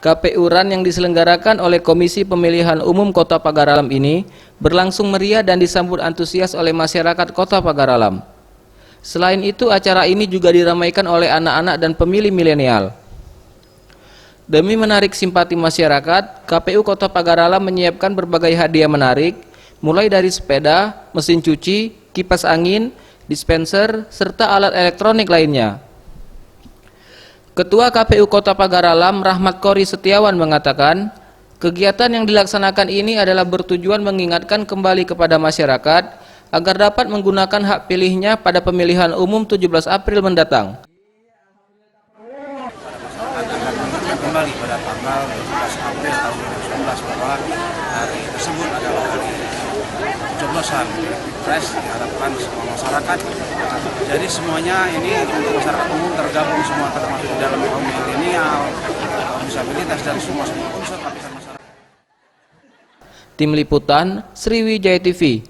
KPU RAN yang diselenggarakan oleh Komisi Pemilihan Umum Kota Pagar Alam ini berlangsung meriah dan disambut antusias oleh masyarakat Kota Pagar Alam. Selain itu, acara ini juga diramaikan oleh anak-anak dan pemilih milenial. Demi menarik simpati masyarakat, KPU Kota Pagar Alam menyiapkan berbagai hadiah menarik, mulai dari sepeda, mesin cuci, kipas angin, dispenser, serta alat elektronik lainnya. Ketua KPU Kota Pagar Alam, Rahmat Kori Setiawan mengatakan, kegiatan yang dilaksanakan ini adalah bertujuan mengingatkan kembali kepada masyarakat agar dapat menggunakan hak pilihnya pada pemilihan umum 17 April mendatang. Kembali pada tanggal 17 April tahun 2019 bahwa hari tersebut adalah hari coblosan Pilpres, diharapkan semua masyarakat. Jadi semuanya ini untuk masyarakat umum tergabung semua, termasuk di dalam kaum milenial, kaum disabilitas dan semua unsur lapisan masyarakat. Tim Liputan Sriwijaya TV.